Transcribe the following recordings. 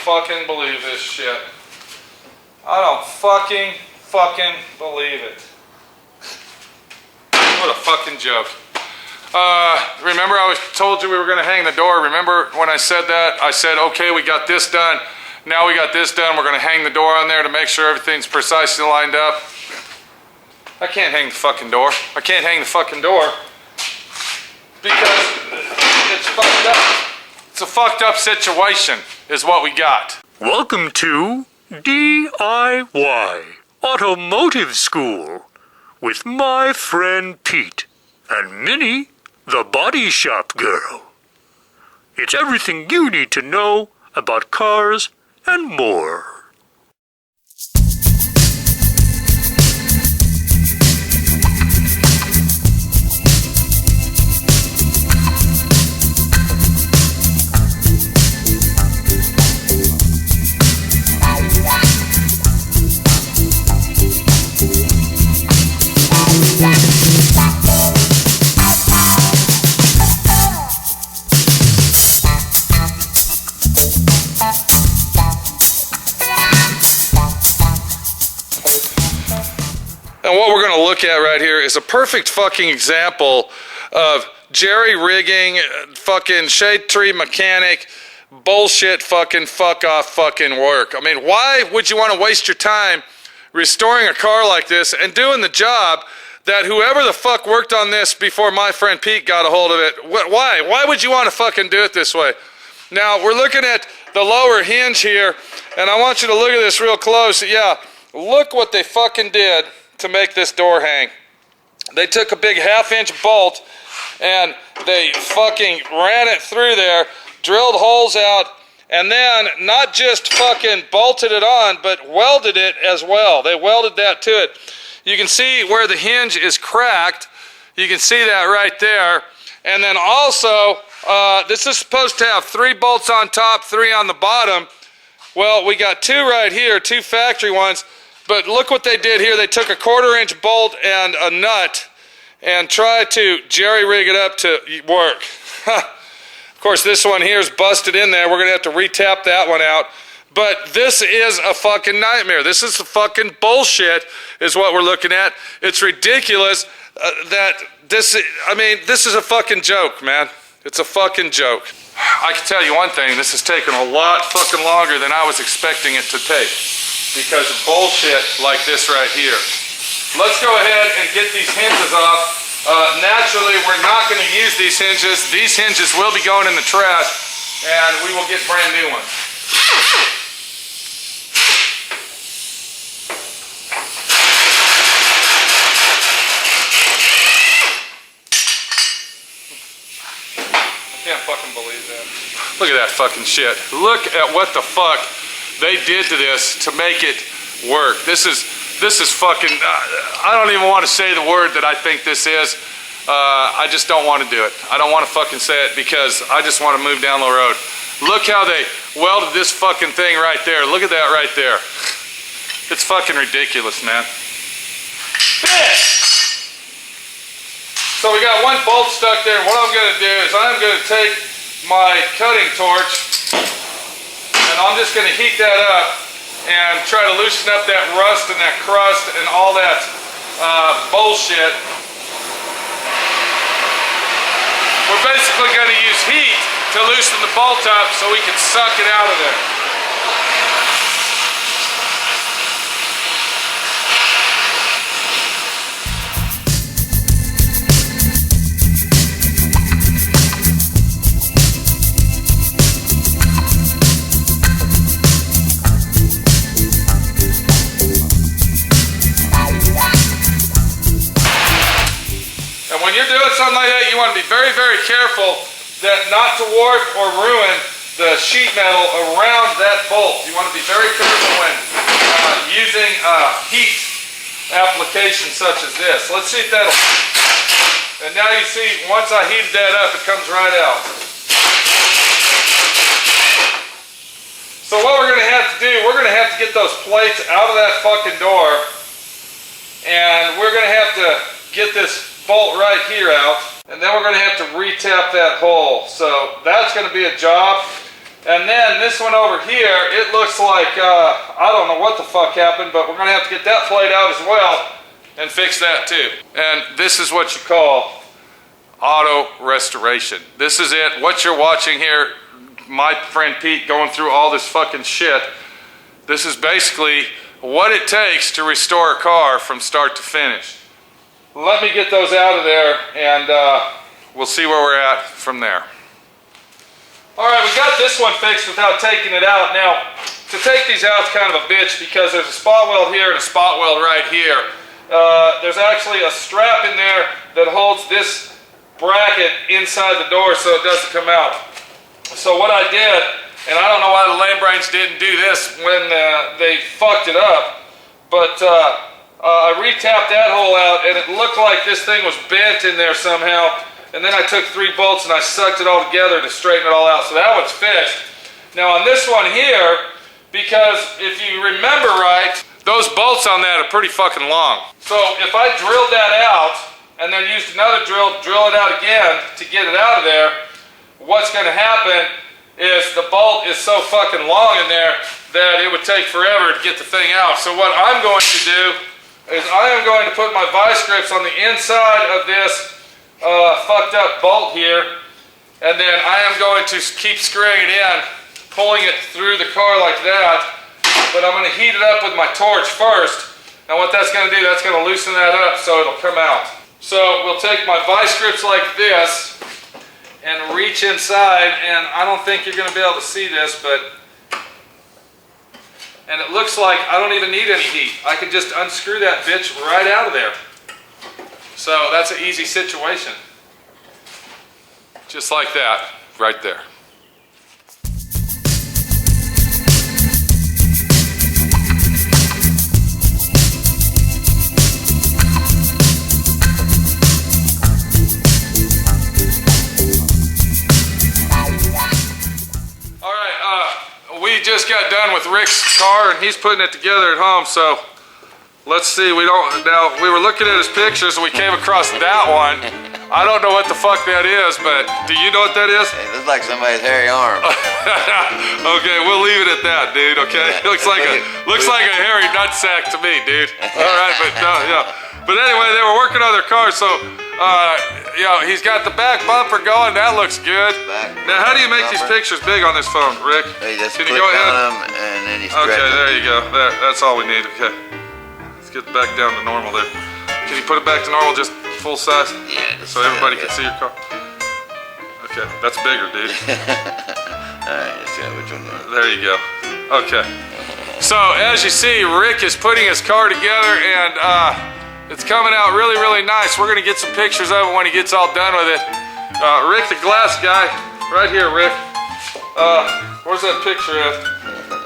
fucking believe this shit. I don't fucking believe it. What a fucking joke. Remember I told you we were gonna hang the door? Remember when I said that? I said, okay, we got this done. Now we got this done. We're gonna hang the door on there to make sure everything's precisely lined up. I can't hang the fucking door. I can't hang the fucking door because it's fucked up. It's a fucked up situation is what we got. Welcome to D.I.Y. Automotive School with my friend Pete and Minnie, the body shop girl. It's everything you need to know about cars and more. And what we're going to look at right here is a perfect fucking example of jerry rigging, fucking shade tree mechanic, bullshit fucking fuck off fucking work. I mean, why would you want to waste your time restoring a car like this and doing the job that whoever the fuck worked on this before my friend Pete got a hold of it? Why? Why would you want to fucking do it this way? Now, we're looking at the lower hinge here, and I want you to look at this real close. Yeah, look what they fucking did to make this door hang. They took a big 1/2-inch bolt and they fucking ran it through there, drilled holes out, and then not just fucking bolted it on, but welded it as well. They welded that to it. You can see where the hinge is cracked. You can see that right there. And then also, this is supposed to have 3 bolts on top, 3 on the bottom. Well, we got 2 right here, 2 factory ones. But look what they did here. They took a 1/4-inch bolt and a nut and tried to jerry-rig it up to work. Of course, this one here is busted in there. We're going to have to re-tap that one out. But this is a fucking nightmare. This is the fucking bullshit is what we're looking at. It's ridiculous that this, I mean, this is a fucking joke, man. It's a fucking joke. I can tell you one thing. This has taken a lot fucking longer than I was expecting it to take, because of bullshit like this right here. Let's go ahead and get these hinges off. Naturally, we're not going to use these hinges. These hinges will be going in the trash, and we will get brand new ones. I can't fucking believe that. Look at that fucking shit. Look at what the fuck they did to this to make it work. This is fucking, I don't even want to say the word that I think this is. I just don't want to do it. I don't want to fucking say it because I just want to move down the road. Look how they welded this fucking thing right there. Look at that right there. It's fucking ridiculous, man. So we got one bolt stuck there. What I'm going to do is I'm going to take my cutting torch and I'm just going to heat that up and try to loosen up that rust and that crust and all that bullshit. We're basically going to use heat to loosen the bolt up so we can suck it out of there. When you're doing something like that, you want to be very, very careful that not to warp or ruin the sheet metal around that bolt. You want to be very careful when using heat application such as this. Let's see if that'll... And now you see, once I heated that up, it comes right out. So what we're going to have to do, we're going to have to get those plates out of that fucking door, and we're going to have to get this bolt right here out, and then we're going to have to re-tap that hole. So that's going to be a job. And then this one over here, it looks like, I don't know what the fuck happened, but we're gonna have to get that played out as well and fix that too. And this is what you call auto restoration. This is it. What you're watching here, my friend Pete going through all this fucking shit. This is basically what it takes to restore a car from start to finish. Let me get those out of there and we'll see where we're at from there. All right, we got this one fixed without taking it out. Now, to take these out is kind of a bitch because there's a spot weld here and a spot weld right here. There's actually a strap in there that holds this bracket inside the door so it doesn't come out. So what I did, and I don't know why the lame brains didn't do this when they fucked it up, but I re-tapped that hole out and it looked like this thing was bent in there somehow. And then I took 3 bolts and I sucked it all together to straighten it all out. So that one's fixed. Now on this one here, because if you remember right, those bolts on that are pretty fucking long. So if I drilled that out and then used another drill it out again to get it out of there, what's gonna happen is the bolt is so fucking long in there that it would take forever to get the thing out. So what I'm going to do is I am going to put my vice grips on the inside of this fucked up bolt here, and then I am going to keep screwing it in, pulling it through the car like that, but I'm going to heat it up with my torch first, and what that's going to do, that's going to loosen that up so it'll come out. So we'll take my vice grips like this and reach inside, and I don't think you're going to be able to see this, and it looks like I don't even need any heat. I can just unscrew that bitch right out of there. So that's an easy situation. Just like that, right there. All right, we just got done with Rick's car and he's putting it together at home, so let's see, we were looking at his pictures and we came across that one. I don't know what the fuck that is, but do you know what that is? It looks like somebody's hairy arm. Okay, we'll leave it at that, dude, okay? It looks like a hairy nutsack to me, dude. All right, but yeah. But anyway, they were working on their car, so he's got the back bumper going. That looks good. Now, how do you make these pictures big on this phone, Rick? You just Can click you go ahead? on them and then you stretch Okay, them. there you go. That's all we need. Okay. Get back down to normal there. Can you put it back to normal, just full size? Yeah. So everybody can see your car. Okay, that's bigger, dude. Alright, let's see which one. There you go. Okay. So as you see, Rick is putting his car together, and it's coming out really, really nice. We're gonna get some pictures of it when he gets all done with it. Rick, the glass guy, right here, Rick. Where's that picture at?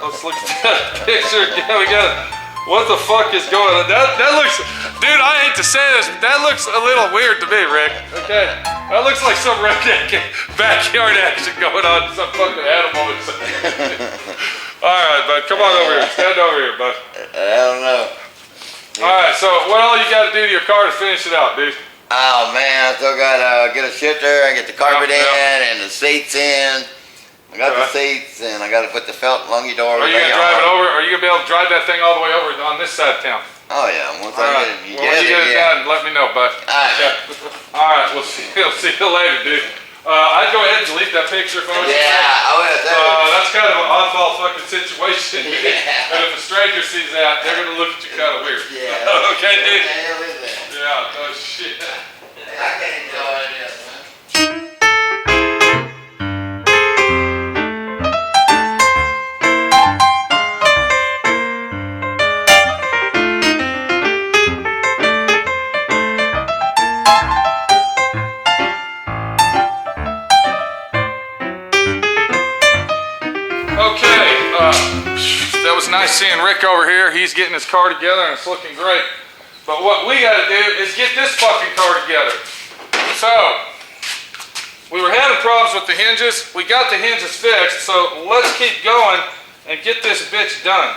Let's look at that picture again. We got it. What the fuck is going on? That looks, dude, I hate to say this, but that looks a little weird to me, Rick. Okay? That looks like some redneck backyard action going on, some fucking animal or something. Alright, bud, come on over here. Stand over here, bud. I don't know. Alright, so what all you gotta do to your car to finish it out, dude? Oh man, I still gotta get a shifter, I get the carpet Yeah. in and the seats in. I got the seats and I gotta put the felt lungy door. Are you gonna drive it over? Are you gonna be able to drive that thing all the way over on this side of town? Oh yeah, once I Alright, get it well, when you get it done, let me know, bud. Alright. Alright, we'll see you later, dude. I'd go ahead and delete that picture if I was you. Yeah, I would too. That's kind of an oddball fucking situation. And if a stranger sees that, they're gonna look at you kind of weird. Yeah. Okay, dude? What the hell is that? Yeah, no shit. I can't enjoy this, man. Okay, that was nice seeing Rick over here. He's getting his car together and it's looking great. But what we gotta do is get this fucking car together. So, we were having problems with the hinges. We got the hinges fixed, so let's keep going and get this bitch done.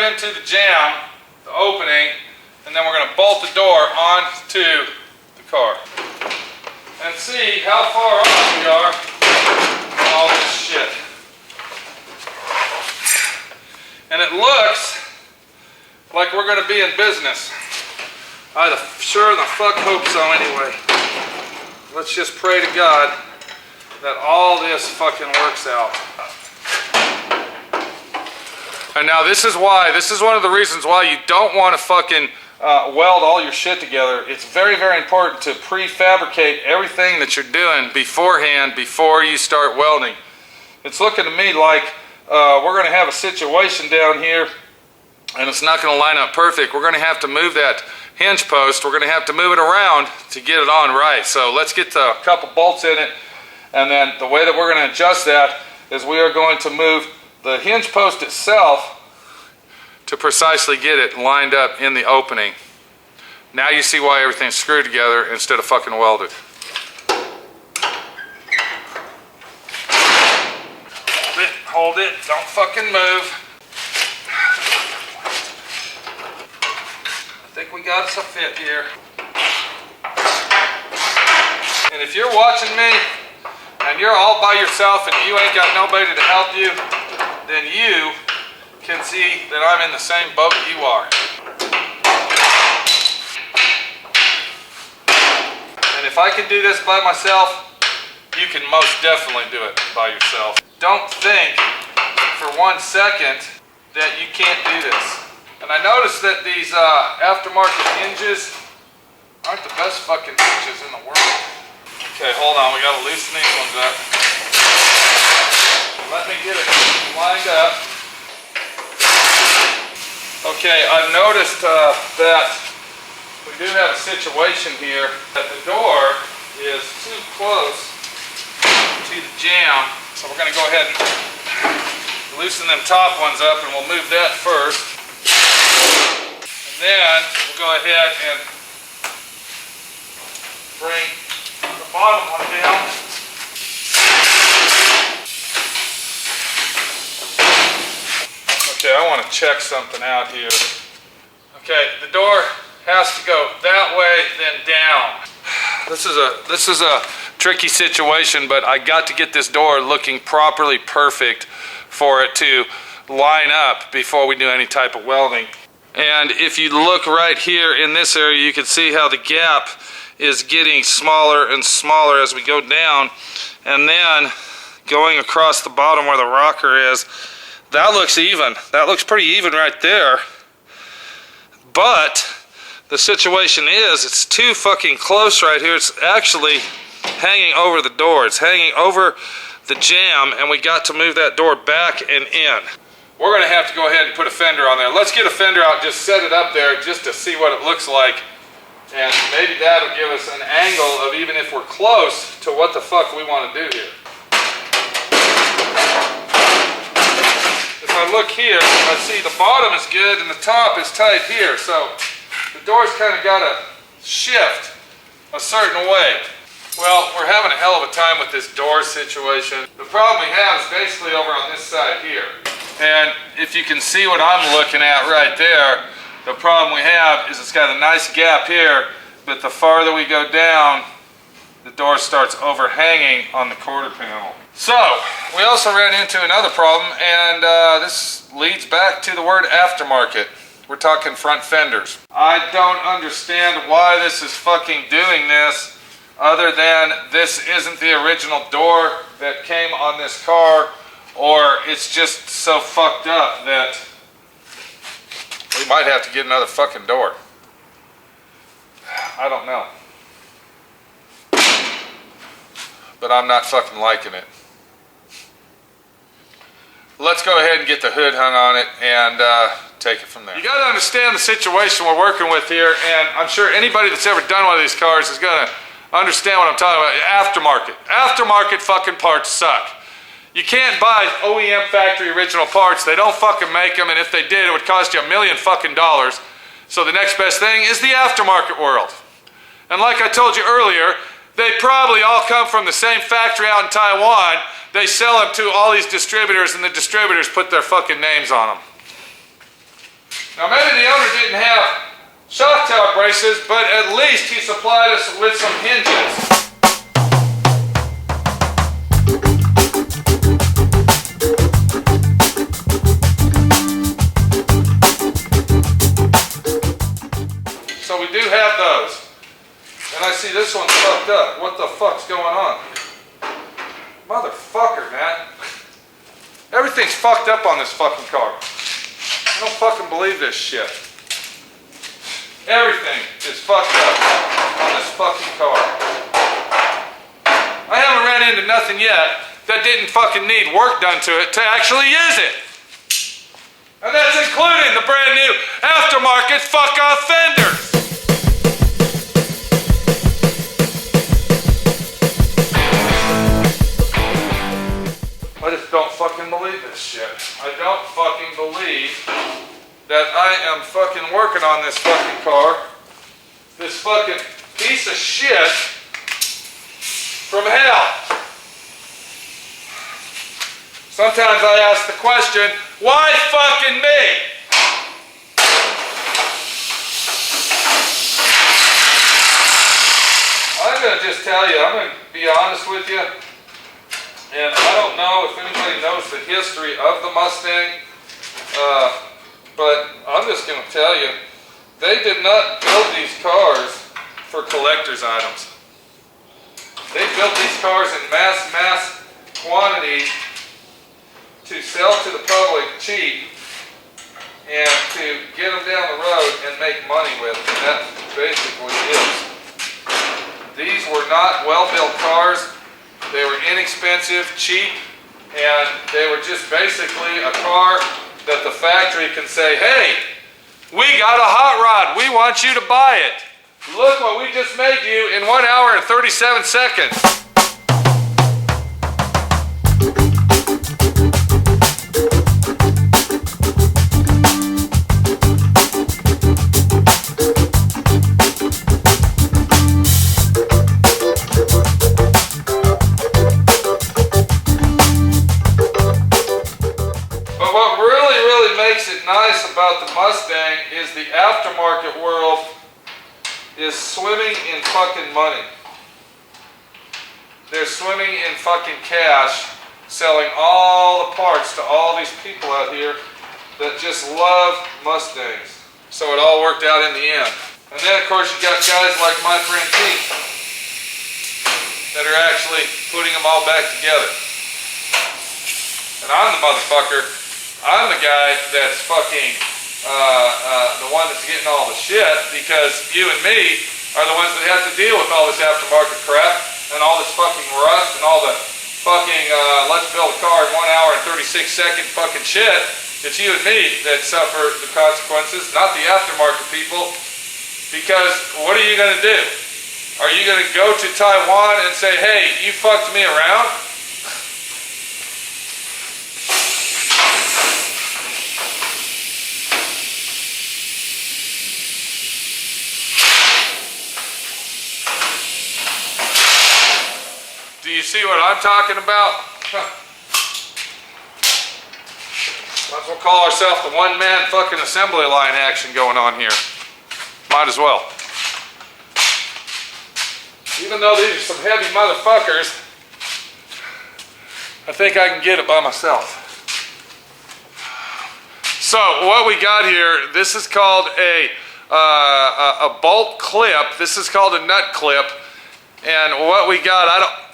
into the jamb, the opening, and then we're going to bolt the door onto the car. And see how far off we are on all this shit. And it looks like we're going to be in business. I sure the fuck hope so anyway. Let's just pray to God that all this fucking works out. And now this is one of the reasons why you don't want to fucking weld all your shit together. It's very, very important to prefabricate everything that you're doing beforehand before you start welding. It's looking to me like we're going to have a situation down here and it's not going to line up perfect. We're going to have to move that hinge post. We're going to have to move it around to get it on right. So let's get a couple bolts in it, and then the way that we're going to adjust that is we are going to move the hinge post itself to precisely get it lined up in the opening. Now you see why everything's screwed together instead of fucking welded. Hold it, don't fucking move. I think we got us a fit here. And if you're watching me and you're all by yourself and you ain't got nobody to help you, then you can see that I'm in the same boat you are. And if I can do this by myself, you can most definitely do it by yourself. Don't think for 1 second that you can't do this. And I noticed that these aftermarket hinges aren't the best fucking hinges in the world. Okay, hold on, we gotta loosen these ones up. Let me get it lined up. Okay, I've noticed that we do have a situation here that the door is too close to the jamb. So we're gonna go ahead and loosen them top ones up, and we'll move that first. And then we'll go ahead and bring the bottom one down. Okay, I want to check something out here. Okay, the door has to go that way, then down. This is a tricky situation, but I got to get this door looking properly perfect for it to line up before we do any type of welding. And if you look right here in this area, you can see how the gap is getting smaller and smaller as we go down. And then going across the bottom where the rocker is, that looks even. That looks pretty even right there. But the situation is, it's too fucking close right here. It's actually hanging over the door. It's hanging over the jamb, and we got to move that door back and in. We're going to have to go ahead and put a fender on there. Let's get a fender out, just set it up there just to see what it looks like. And maybe that'll give us an angle of even if we're close to what the fuck we want to do here. If I look here, I see the bottom is good and the top is tight here. So the door's kind of got to shift a certain way. Well, we're having a hell of a time with this door situation. The problem we have is basically over on this side here. And if you can see what I'm looking at right there, the problem we have is it's got a nice gap here, but the farther we go down, the door starts overhanging on the quarter panel. So, we also ran into another problem, and this leads back to the word aftermarket. We're talking front fenders. I don't understand why this is fucking doing this, other than this isn't the original door that came on this car, or it's just so fucked up that we might have to get another fucking door. I don't know. But I'm not fucking liking it. Let's go ahead and get the hood hung on it and take it from there. You gotta understand the situation we're working with here, and I'm sure anybody that's ever done one of these cars is gonna understand what I'm talking about. Aftermarket. Aftermarket fucking parts suck. You can't buy OEM factory original parts. They don't fucking make them, and if they did, it would cost you $1 million fucking dollars. So the next best thing is the aftermarket world. And like I told you earlier, they probably all come from the same factory out in Taiwan. They sell them to all these distributors, and the distributors put their fucking names on them. Now maybe the owner didn't have shock tower braces, but at least he supplied us with some hinges. So we do have those. And I see this one's fucked up. What the fuck's going on? Motherfucker, man. Everything's fucked up on this fucking car. I don't fucking believe this shit. Everything is fucked up on this fucking car. I haven't ran into nothing yet that didn't fucking need work done to it to actually use it. And that's including the brand new aftermarket fuck-off fenders. I just don't fucking believe this shit. I don't fucking believe that I am fucking working on this fucking car. This fucking piece of shit from hell. Sometimes I ask the question, why fucking me? I'm gonna just tell you, I'm gonna be honest with you. And I don't know if anybody knows the history of the Mustang, but I'm just going to tell you, they did not build these cars for collector's items. They built these cars in mass quantity to sell to the public cheap and to get them down the road and make money with them. And that's basically it. These were not well-built cars. They were inexpensive, cheap, and they were just basically a car that the factory can say, hey, we got a hot rod, we want you to buy it. Look what we just made you in 1 hour and 37 seconds. Nice about the Mustang is the aftermarket world is swimming in fucking money. They're swimming in fucking cash, selling all the parts to all these people out here that just love Mustangs. So it all worked out in the end. And then of course you got guys like my friend Pete that are actually putting them all back together. And I'm the motherfucker. I'm the guy that's fucking the one that's getting all the shit, because you and me are the ones that have to deal with all this aftermarket crap and all this fucking rust and all the fucking let's build a car in 1 hour and 36 second fucking shit. It's you and me that suffer the consequences, not the aftermarket people. Because what are you going to do? Are you going to go to Taiwan and say, hey, you fucked me around? Do you see what I'm talking about? Might as well call ourselves the one-man fucking assembly line action going on here. Might as well. Even though these are some heavy motherfuckers, I think I can get it by myself. So what we got here, this is called a bolt clip. This is called a nut clip. And what we got,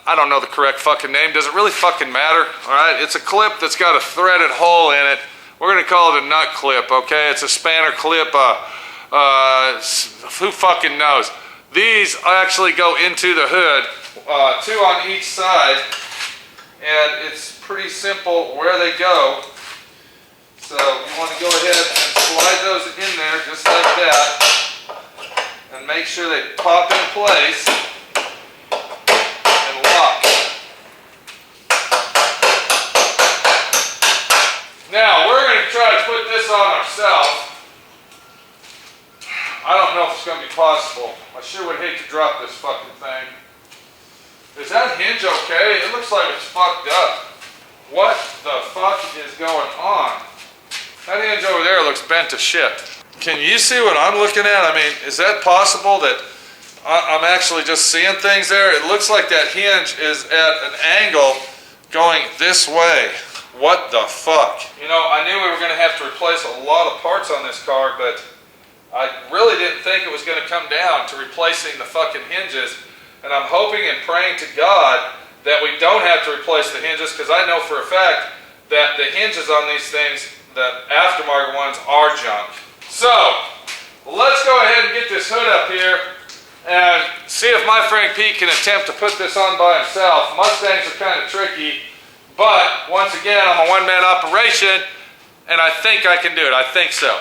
I don't know the correct fucking name. Does it really fucking matter? All right, it's a clip that's got a threaded hole in it. We're gonna call it a nut clip, okay? It's a spanner clip. Who fucking knows? These actually go into the hood, 2 on each side, and it's pretty simple where they go. So you want to go ahead and slide those in there just like that, and make sure they pop in place. Now, we're going to try to put this on ourselves. I don't know if it's going to be possible. I sure would hate to drop this fucking thing. Is that hinge okay? It looks like it's fucked up. What the fuck is going on? That hinge over there looks bent to shit. Can you see what I'm looking at? I mean, is that possible that I'm actually just seeing things there? It looks like that hinge is at an angle going this way. What the fuck? You know, I knew we were gonna have to replace a lot of parts on this car, but I really didn't think it was gonna come down to replacing the fucking hinges. And I'm hoping and praying to God that we don't have to replace the hinges, because I know for a fact that the hinges on these things, the aftermarket ones, are junk. So, let's go ahead and get this hood up here and see if my friend Pete can attempt to put this on by himself. Mustangs are kind of tricky, but once again, I'm a one-man operation, and I think I can do it. I think so.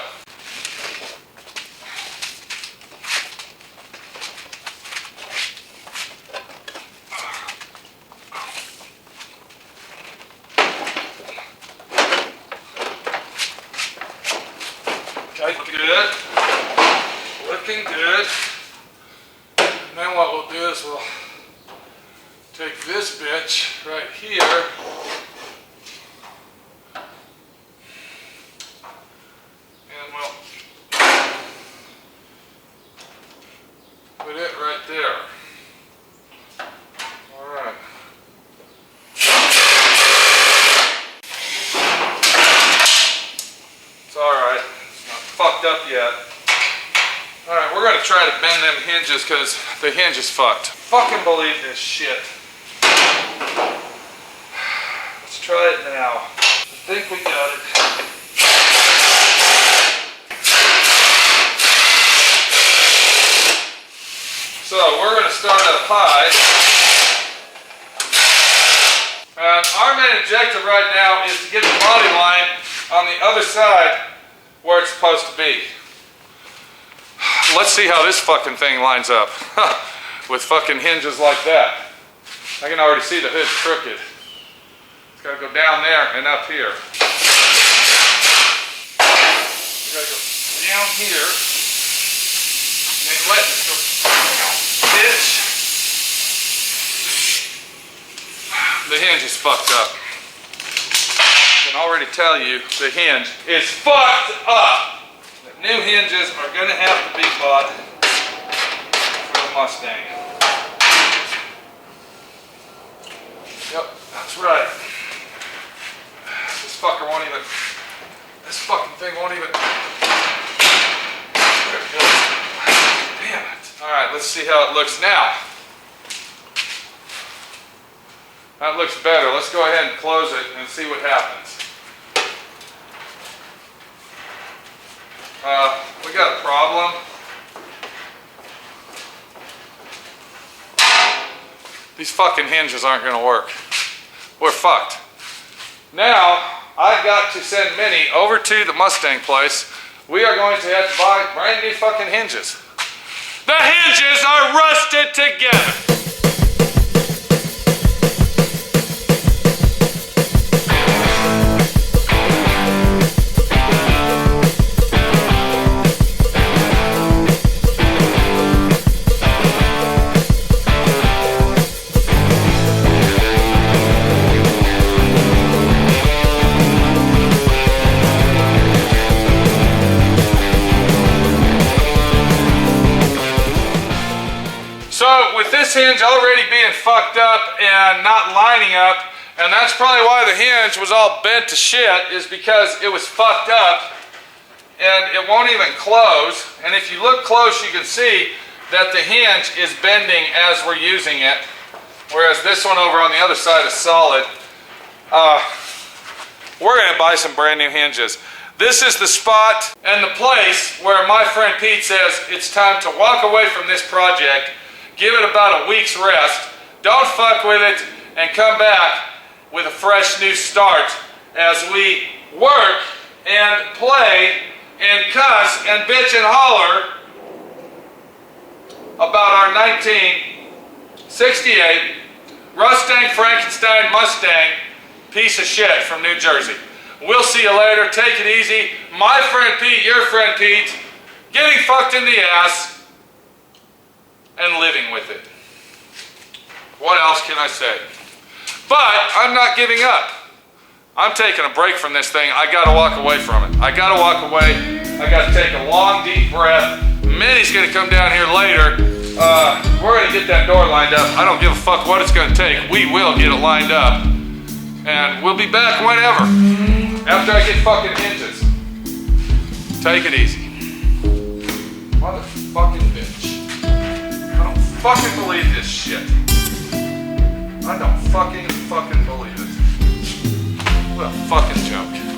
Okay, good. Looking good. And then what we'll do is we'll take this bitch right here and we'll put it right there. Alright. It's alright. It's not fucked up yet. Alright, we're going to try to bend them hinges because the hinge is fucked. Fucking believe this shit. Let's try it now. I think we got it. So we're going to start up high. And our main objective right now is to get the body line on the other side where it's supposed to be. Let's see how this fucking thing lines up with fucking hinges like that. I can already see the hood's crooked. It's got to go down there and up here. It's got to go down here. And then let this go. Bitch. The hinge is fucked up. I can already tell you the hinge is fucked up. New hinges are going to have to be bought for the Mustang. Yep, that's right. This fucker won't even, this fucking thing won't even, there it goes. Damn it. Alright, let's see how it looks now. That looks better. Let's go ahead and close it and see what happens. We got a problem. These fucking hinges aren't going to work. We're fucked. Now, I've got to send Minnie over to the Mustang place. We are going to have to buy brand new fucking hinges. The hinges are rusted together. So with this hinge already being fucked up and not lining up, and that's probably why the hinge was all bent to shit, is because it was fucked up and it won't even close. And if you look close, you can see that the hinge is bending as we're using it, whereas this one over on the other side is solid. We're going to buy some brand new hinges. This is the spot and the place where my friend Pete says it's time to walk away from this project. Give it about a week's rest, don't fuck with it, and come back with a fresh new start as we work and play and cuss and bitch and holler about our 1968 Mustang Frankenstein Mustang piece of shit from New Jersey. We'll see you later. Take it easy. My friend Pete, your friend Pete, getting fucked in the ass and living with it. What else can I say? But I'm not giving up. I'm taking a break from this thing. I gotta walk away from it. I gotta walk away. I gotta take a long, deep breath. Minnie's gonna come down here later. We're gonna get that door lined up. I don't give a fuck what it's gonna take. We will get it lined up. And we'll be back whenever. After I get fucking hinges. Take it easy. Motherfucking bitch. I don't fucking believe this shit. I don't fucking believe it. What a fucking joke.